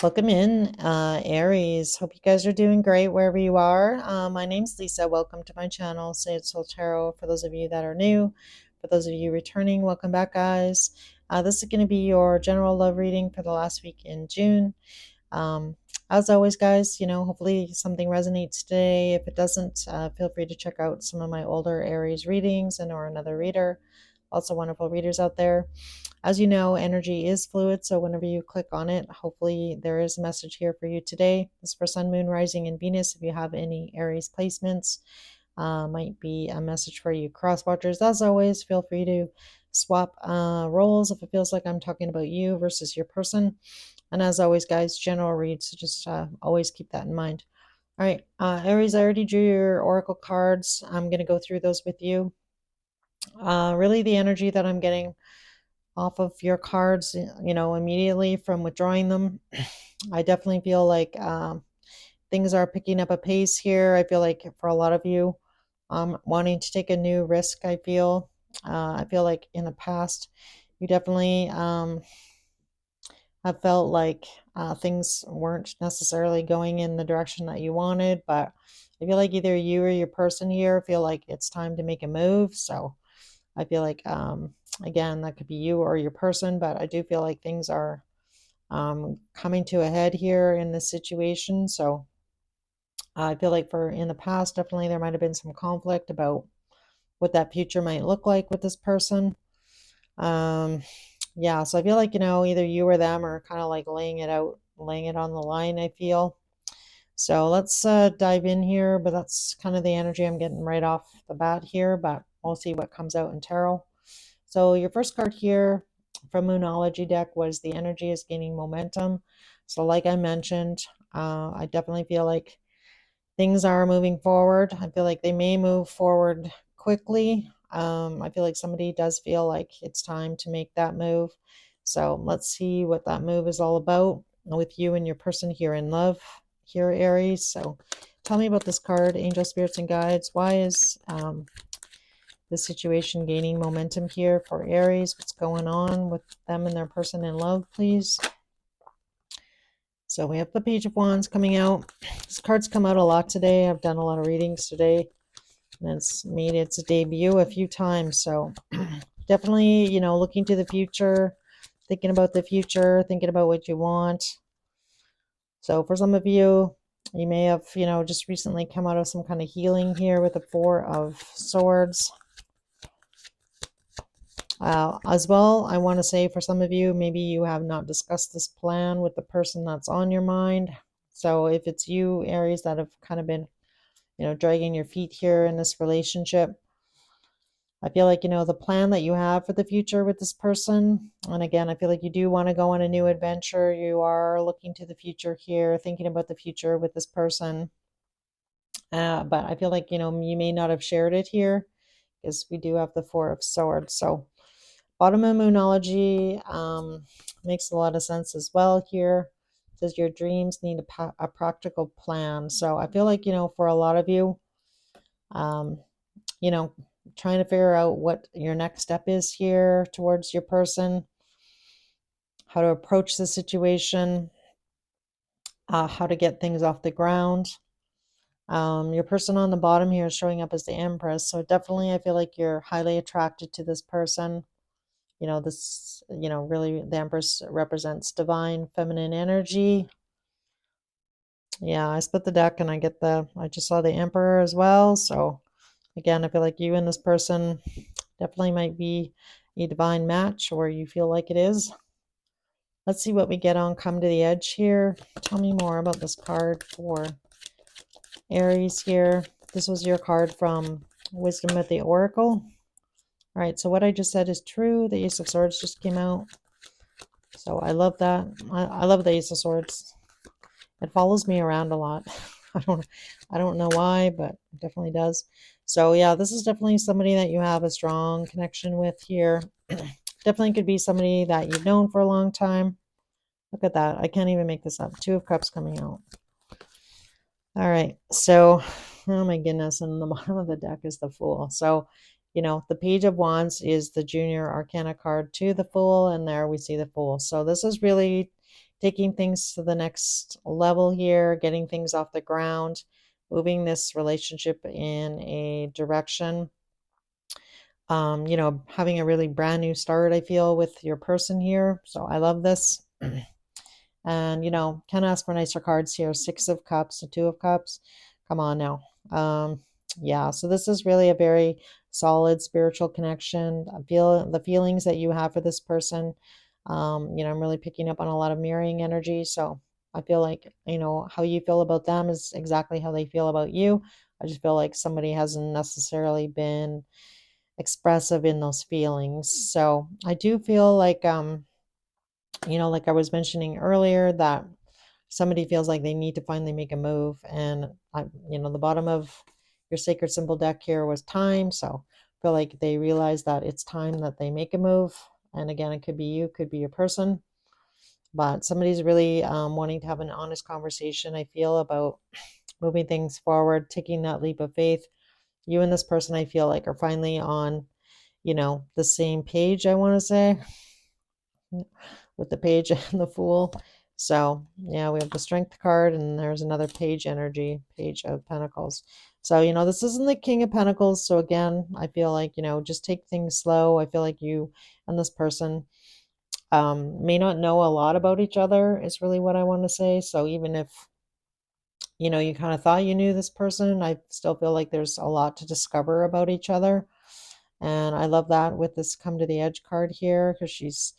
Welcome in, Aries. Hope you guys are doing great wherever you are. My name's Lisa. Welcome to my channel, Say It Soul Tarot. For those of you that are new, for those of you returning, welcome back, guys. This is going to be your general love reading for the last week in June. Um, as always, guys, hopefully something resonates today. If it doesn't, feel free to check out some of my older Aries readings and or another reader. Also wonderful readers out there. As you know, energy is fluid, so whenever you click on it, hopefully there is a message here for you today. This is for Sun, Moon, Rising, and Venus. If you have any Aries placements, might be a message for you cross watchers. As always, feel free to swap roles if it feels like I'm talking about you versus your person. And as always, guys, general reads, so just always keep that in mind. All right, Aries, I already drew your oracle cards. I'm going to go through those with you. Really, the energy that I'm getting off of your cards, immediately from withdrawing them, I definitely feel like things are picking up a pace here. I feel like for a lot of you, wanting to take a new risk, I feel like in the past, you definitely have felt like things weren't necessarily going in the direction that you wanted, but I feel like either you or your person here feel like it's time to make a move. So I feel like, again, that could be you or your person, but I do feel like things are coming to a head here in this situation. So I feel like for in the past, definitely there might have been some conflict about what that future might look like with this person. Um, yeah, so I feel like, either you or them are kind of like laying it out, laying it on the line, I feel. So let's dive in here, but that's kind of the energy I'm getting right off the bat here, but we'll see what comes out in tarot. So your first card here from Moonology deck was the energy is gaining momentum. So like I mentioned, I definitely feel like things are moving forward. I feel like they may move forward quickly. I feel like somebody does feel like it's time to make that move. So let's see what that move is all about with you and your person here in love, here, Aries. So tell me about this card, Angel Spirits and Guides. Why is the situation gaining momentum here for Aries? What's going on with them and their person in love, please? So we have the Page of Wands coming out. This card's come out a lot today. I've done a lot of readings today, and it's made its debut a few times. So definitely, looking to the future, thinking about the future, thinking about what you want. So for some of you, you may have, just recently come out of some kind of healing here with the Four of Swords. As well, I want to say for some of you, maybe you have not discussed this plan with the person that's on your mind. So if it's you, Aries, that have kind of been, dragging your feet here in this relationship, I feel like, the plan that you have for the future with this person. And again, I feel like you do want to go on a new adventure. You are looking to the future here, thinking about the future with this person. But I feel like, you may not have shared it here because we do have the Four of Swords. So bottom of Moonology makes a lot of sense as well here. It says your dreams need a practical plan. So I feel like, for a lot of you, um, trying to figure out what your next step is here towards your person, how to approach the situation, how to get things off the ground. Your person on the bottom here is showing up as the Empress. So definitely I feel like you're highly attracted to this person. This, really the Empress represents divine feminine energy. Yeah, I split the deck and I just saw the Emperor as well. So again, I feel like you and this person definitely might be a divine match, or you feel like it is. Let's see what we get on Come to the Edge here. Tell me more about this card for Aries here. This was your card from Wisdom of the Oracle. All right, so what I just said is true. The Ace of Swords just came out. So I love that. I love the Ace of Swords. It follows me around a lot. I don't know why, but it definitely does. So yeah, this is definitely somebody that you have a strong connection with here. Definitely could be somebody that you've known for a long time. Look at that. I can't even make this up. Two of Cups coming out. All right. So, oh my goodness. And the bottom of the deck is the Fool. So, the Page of Wands is the junior arcana card to the Fool. And there we see the Fool. So this is really taking things to the next level here, getting things off the ground, moving this relationship in a direction. Having a really brand new start, I feel, with your person here. So I love this. And, can't ask for nicer cards here. Six of Cups, the Two of Cups. Come on now. Yeah, so this is really a very solid spiritual connection. I feel the feelings that you have for this person. I'm really picking up on a lot of mirroring energy. So I feel like, how you feel about them is exactly how they feel about you. I just feel like somebody hasn't necessarily been expressive in those feelings. So I do feel like, like I was mentioning earlier, that somebody feels like they need to finally make a move. And the bottom of your sacred symbol deck here was time. So I feel like they realize that it's time that they make a move. And again, it could be you, could be your person, but somebody's really wanting to have an honest conversation, I feel, about moving things forward, taking that leap of faith. You and this person, I feel like, are finally on, the same page, I want to say, with the page and the fool. So yeah, we have the strength card, and there's another page energy, page of pentacles. So, this isn't the King of Pentacles. So again, I feel like, just take things slow. I feel like you and this person may not know a lot about each other, is really what I want to say. So even if, you kind of thought you knew this person, I still feel like there's a lot to discover about each other. And I love that with this Come to the Edge card here, because she's,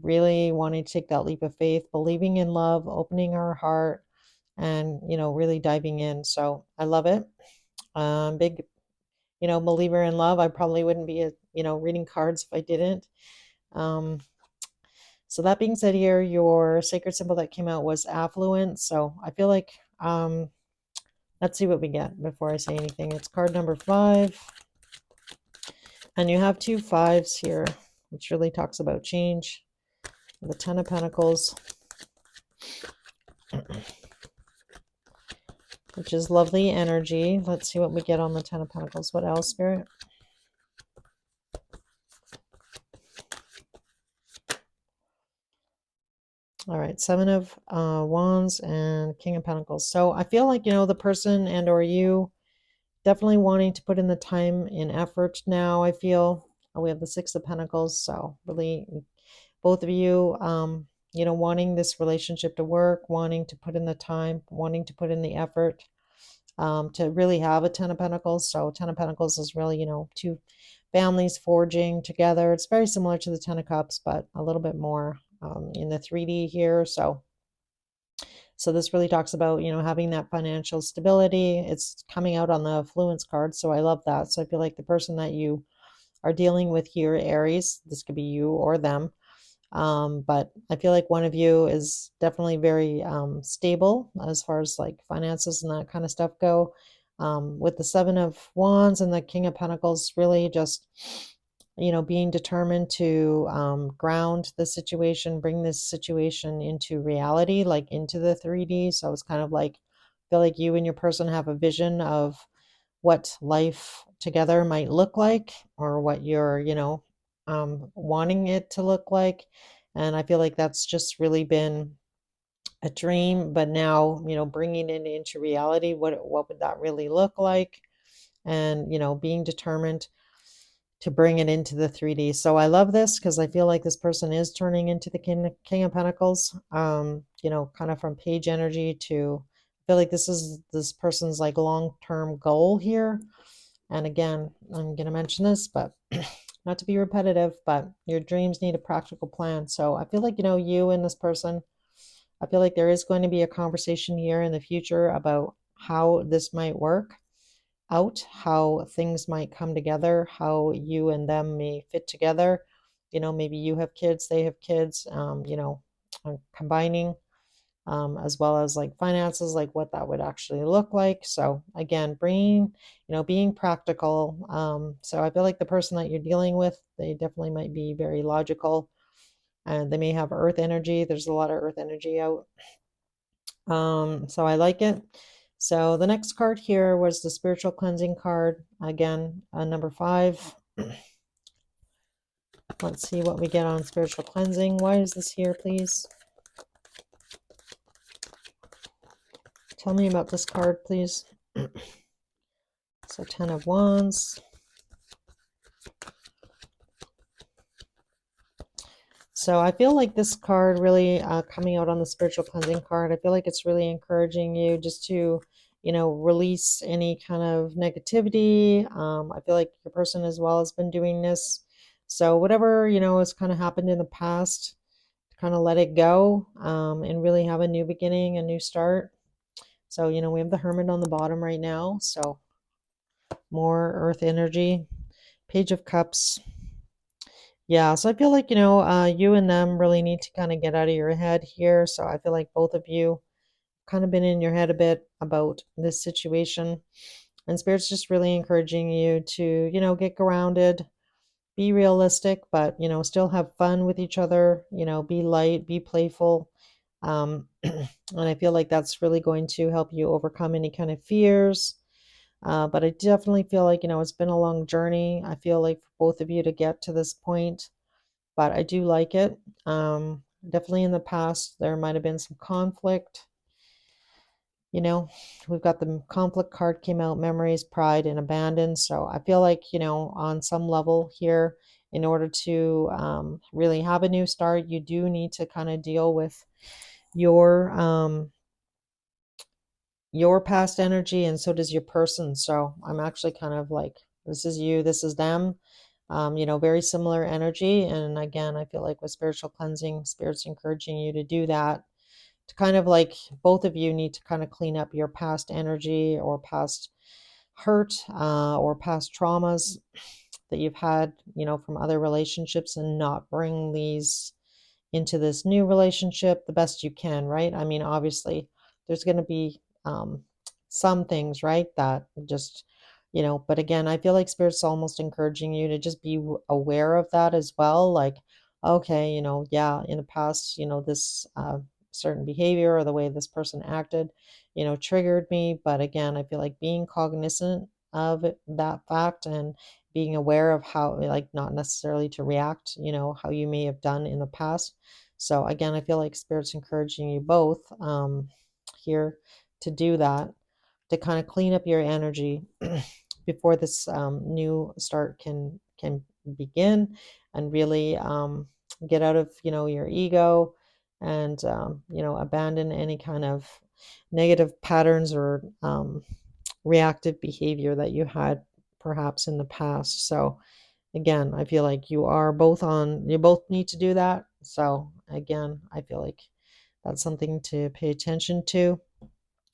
really wanting to take that leap of faith, believing in love, opening her heart, and, really diving in. So I love it. Big, believer in love. I probably wouldn't be, reading cards if I didn't. So that being said here, your sacred symbol that came out was affluent. So I feel like, let's see what we get before I say anything. It's card number 5. And you have 2 5s here, which really talks about change. The Ten of Pentacles, which is lovely energy. Let's see what we get on the Ten of Pentacles. What else, Spirit? All right, Seven of Wands and King of Pentacles. So I feel like, the person and or you definitely wanting to put in the time and effort now, I feel. We have the Six of Pentacles. So really, both of you, wanting this relationship to work, wanting to put in the time, wanting to put in the effort, to really have a Ten of Pentacles. So Ten of Pentacles is really, two families forging together. It's very similar to the Ten of Cups, but a little bit more in the 3D here. So this really talks about, having that financial stability. It's coming out on the affluence card. So I love that. So I feel like the person that you are dealing with here, Aries, this could be you or them. But I feel like one of you is definitely very stable as far as like finances and that kind of stuff go. With the Seven of Wands and the King of Pentacles, really just, being determined to ground the situation, bring this situation into reality, like into the 3D. So it's kind of like, I feel like you and your person have a vision of what life together might look like, or what you're, wanting it to look like. And I feel like that's just really been a dream, but now, bringing it into reality, what would that really look like? And, being determined to bring it into the 3D. So I love this because I feel like this person is turning into the King of Pentacles, kind of from page energy to, I feel like this is this person's like long-term goal here. And again, I'm going to mention this, but not to be repetitive, but your dreams need a practical plan. So I feel like, you and this person, I feel like there is going to be a conversation here in the future about how this might work out, how things might come together, how you and them may fit together. Maybe you have kids, they have kids, combining, as well as like finances, like what that would actually look like. So again, being practical. So I feel like the person that you're dealing with, they definitely might be very logical, and they may have earth energy. There's a lot of earth energy out. So I like it. So the next card here was the spiritual cleansing card. Again, number 5. Let's see what we get on spiritual cleansing. Why is this here, please? Tell me about this card, please. So 10 of Wands. So I feel like this card really coming out on the spiritual cleansing card, I feel like it's really encouraging you just to, release any kind of negativity. I feel like your person as well has been doing this. So whatever, has kind of happened in the past, kind of let it go, and really have a new beginning, a new start. So, we have the Hermit on the bottom right now. So more earth energy. Page of Cups. Yeah, so I feel like, you and them really need to kind of get out of your head here. So I feel like both of you kind of been in your head a bit about this situation. And Spirit's just really encouraging you to, get grounded, be realistic, but, still have fun with each other, be light, be playful. And I feel like that's really going to help you overcome any kind of fears. But I definitely feel like, it's been a long journey. I feel like for both of you to get to this point, but I do like it. Definitely in the past, there might have been some conflict. You know, we've got the conflict card came out, memories, pride, and abandon. So I feel like, on some level here, in order to really have a new start, you do need to kind of deal with your your past energy, and so does your person. So I'm actually kind of like, this is you, this is them. Very similar energy. And again, I feel like with spiritual cleansing, Spirit's encouraging you to do that, to kind of like both of you need to kind of clean up your past energy or past hurt, or past traumas that you've had, from other relationships, and not bring these into this new relationship the best you can, right? I mean, obviously, there's going to be some things, right, that just, but again, I feel like Spirit's almost encouraging you to just be aware of that as well. Like, okay, yeah, in the past, this certain behavior or the way this person acted, triggered me. But again, I feel like being cognizant of that fact and being aware of how, like, not necessarily to react, how you may have done in the past. So again, I feel like Spirit's encouraging you both here to do that, to kind of clean up your energy before this new start can begin, and really get out of, your ego, and abandon any kind of negative patterns or reactive behavior that you had perhaps in the past. So again, I feel like you both need to do that. So again, I feel like that's something to pay attention to.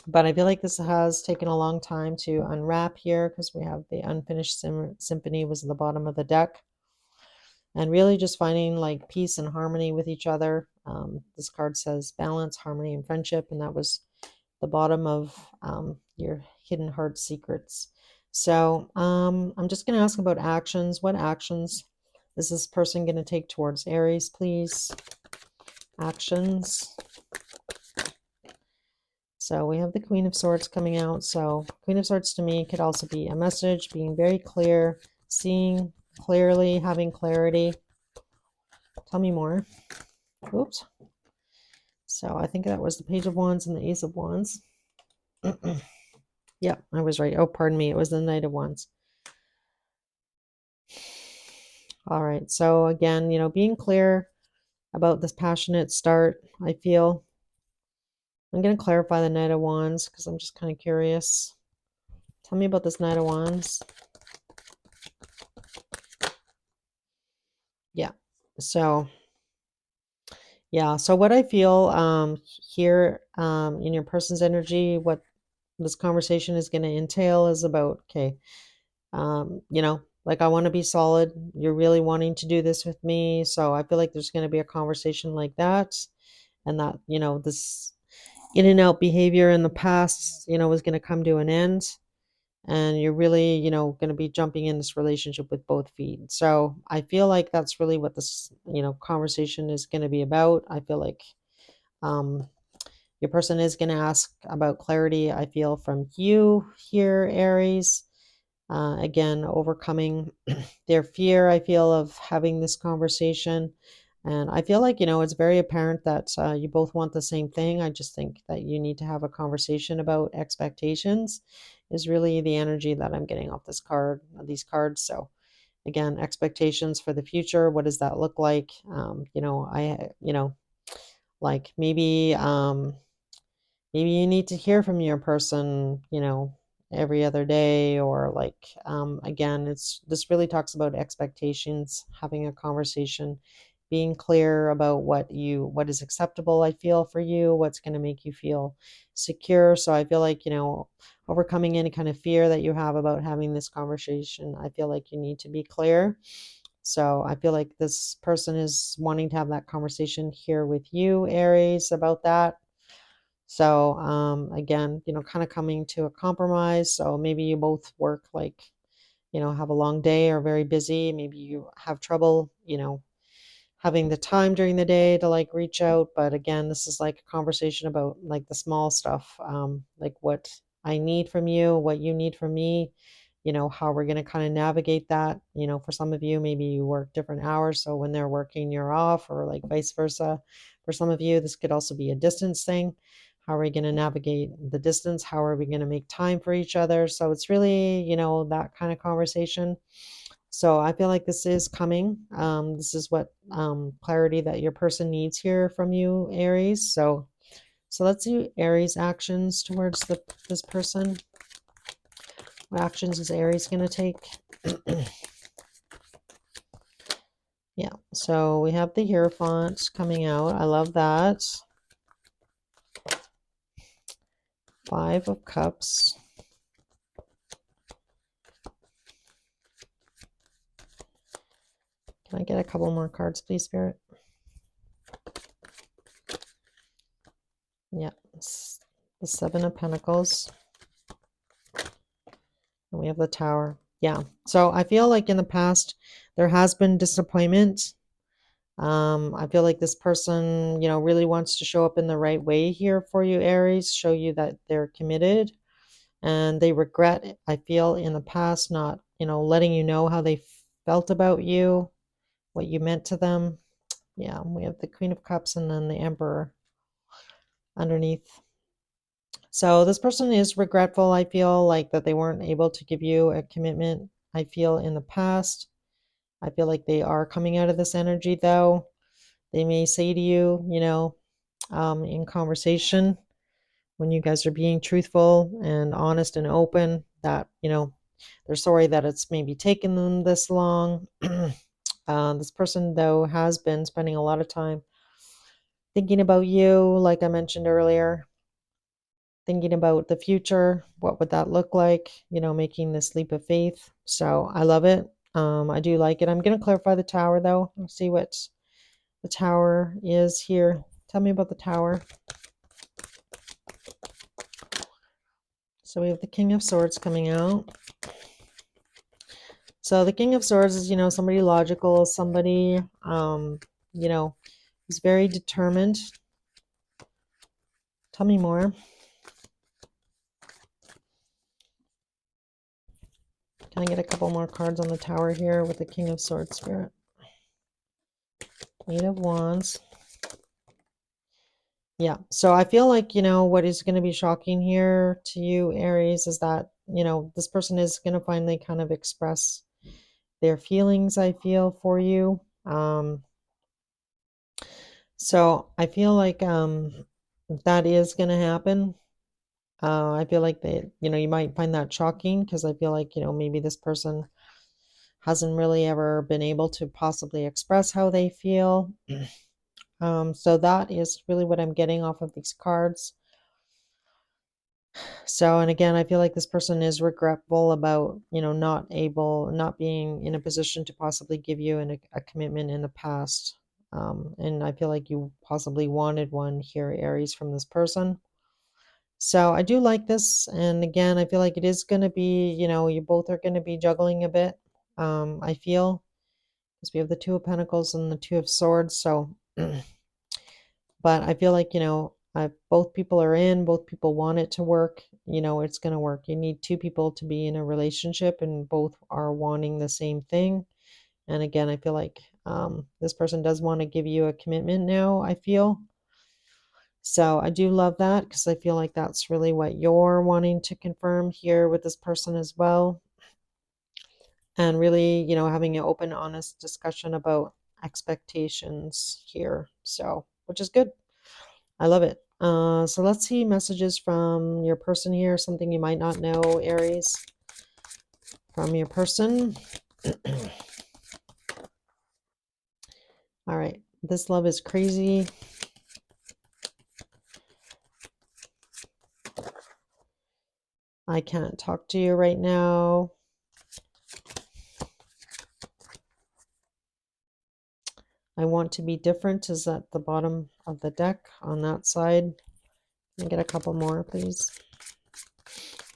But I feel like this has taken a long time to unwrap here, because we have the unfinished symphony was at the bottom of the deck, and really just finding like peace and harmony with each other. This card says balance, harmony, and friendship, and that was the bottom of your hidden heart secrets. So I'm just going to ask about actions. What actions is this person going to take towards Aries, please? Actions. So we have the Queen of Swords coming out. So Queen of Swords to me could also be a message, being very clear, seeing clearly, having clarity. Tell me more. Oops. So I think that was the Page of Wands and the Ace of Wands. Yeah, I was right. Oh, pardon me. It was the Knight of Wands. All right. So again, being clear about this passionate start, I feel. I'm going to clarify the Knight of Wands because I'm just kind of curious. Tell me about this Knight of Wands. Yeah. So, yeah. So what I feel here in your person's energy, what this conversation is going to entail is about, okay, like, I want to be solid. You're really wanting to do this with me. So I feel like there's going to be a conversation like that. And that, this in and out behavior in the past, is going to come to an end. And you're really, going to be jumping in this relationship with both feet. So I feel like that's really what this, conversation is going to be about. I feel like um, your person is going to ask about clarity, I feel, from you here, Aries. Again, overcoming their fear, I feel, of having this conversation, And I feel like, it's very apparent that you both want the same thing. I just think that you need to have a conversation about expectations, is really the energy that I'm getting off these cards. So again, expectations for the future. What does that look like? Like maybe you need to hear from your person, every other day, or like, again, this really talks about expectations, having a conversation, being clear about what is acceptable, I feel, for you, what's going to make you feel secure. So I feel like, overcoming any kind of fear that you have about having this conversation, I feel like you need to be clear. So I feel like this person is wanting to have that conversation here with you, Aries, about that. So again, kind of coming to a compromise. So maybe you both work like, have a long day or very busy. Maybe you have trouble, having the time during the day to like reach out. But again, this is like a conversation about like the small stuff, like what I need from you, what you need from me, how we're going to kind of navigate that. For some of you, maybe you work different hours. So when they're working, you're off, or like vice versa. For some of you, this could also be a distance thing. How are we going to navigate the distance? How are we going to make time for each other? So it's really, that kind of conversation. So I feel like this is coming. This is what clarity that your person needs here from you, Aries. So let's do Aries actions towards this person. What actions is Aries going to take? Yeah, so we have the Hierophant coming out. I love that. 5 of Cups. Can I get a couple more cards, please, Spirit? Yeah, the 7 of Pentacles. And we have the Tower. Yeah, so I feel like in the past there has been disappointment. I feel like this person, really wants to show up in the right way here for you, Aries, show you that they're committed, and they regret, I feel, in the past not, letting you know how they felt about you, what you meant to them. Yeah, we have the Queen of Cups and then the Emperor underneath. So this person is regretful, I feel, like that they weren't able to give you a commitment, I feel, in the past. I feel like they are coming out of this energy, though. They may say to you, in conversation, when you guys are being truthful and honest and open, that, they're sorry that it's maybe taken them this long. This person, though, has been spending a lot of time thinking about you, like I mentioned earlier, thinking about the future. What would that look like? Making this leap of faith. So I love it. I do like it. I'm going to clarify the Tower, though. Let's see what the Tower is here. Tell me about the Tower. So we have the King of Swords coming out. So the King of Swords is, somebody logical, somebody, is very determined. Tell me more. Can I get a couple more cards on the Tower here with the King of Swords, Spirit? 8 of Wands. Yeah, so I feel like, what is going to be shocking here to you, Aries, is that, this person is going to finally kind of express their feelings, I feel, for you. So I feel like that is going to happen. I feel like you might find that shocking, because I feel like, maybe this person hasn't really ever been able to possibly express how they feel. So that is really what I'm getting off of these cards. So, and again, I feel like this person is regretful about, not being in a position to possibly give you a commitment in the past. And I feel like you possibly wanted one here, Aries, from this person. So I do like this. And again, I feel like it is going to be, you both are going to be juggling a bit. I feel, because we have the 2 of Pentacles and the 2 of Swords. So, but I feel like, both people are in, both people want it to work, it's going to work. You need 2 people to be in a relationship, and both are wanting the same thing. And again, I feel like This person does want to give you a commitment now, I feel. So I do love that because I feel like that's really what you're wanting to confirm here with this person as well. And really, having an open, honest discussion about expectations here. So, which is good. I love it. So let's see messages from your person here, something you might not know, Aries, from your person. All right. This love is crazy. I can't talk to you right now. I want to be different is at the bottom of the deck on that side. Can I get a couple more, please?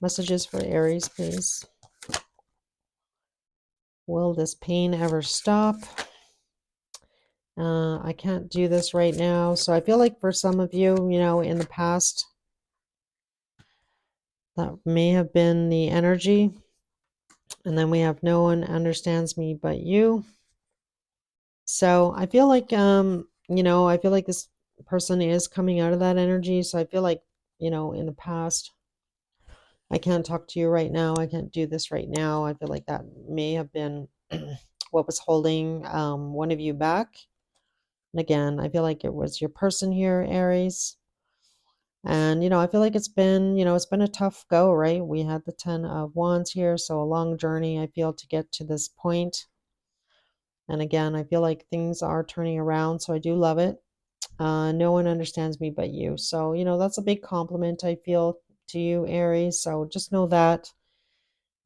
Messages for Aries, please. Will this pain ever stop? I can't do this right now. So I feel like for some of you, in the past, that may have been the energy. And then we have no one understands me but you. So I feel like, I feel like this person is coming out of that energy. So I feel like, in the past, I can't talk to you right now. I can't do this right now. I feel like that may have been what was holding one of you back. And again, I feel like it was your person here, Aries. And, I feel like it's been a tough go, right? We had the 10 of Wands here. So a long journey, I feel, to get to this point. And again, I feel like things are turning around. So I do love it. No one understands me but you. So, that's a big compliment, I feel, to you, Aries. So just know that.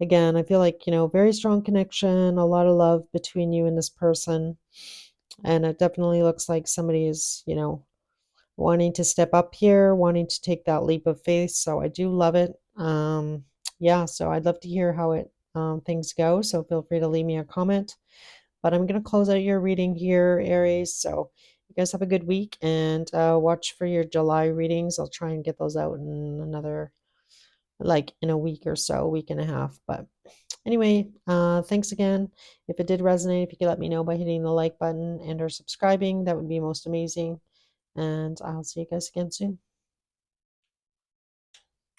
Again, I feel like, very strong connection, a lot of love between you and this person. And it definitely looks like somebody is, wanting to step up here, wanting to take that leap of faith. So I do love it. Yeah, so I'd love to hear how things go. So feel free to leave me a comment. But I'm going to close out your reading here, Aries. So you guys have a good week and watch for your July readings. I'll try and get those out in another, like in a week or so, week and a half. But anyway, thanks again. If it did resonate, if you could let me know by hitting the like button and or subscribing, that would be most amazing. And I'll see you guys again soon.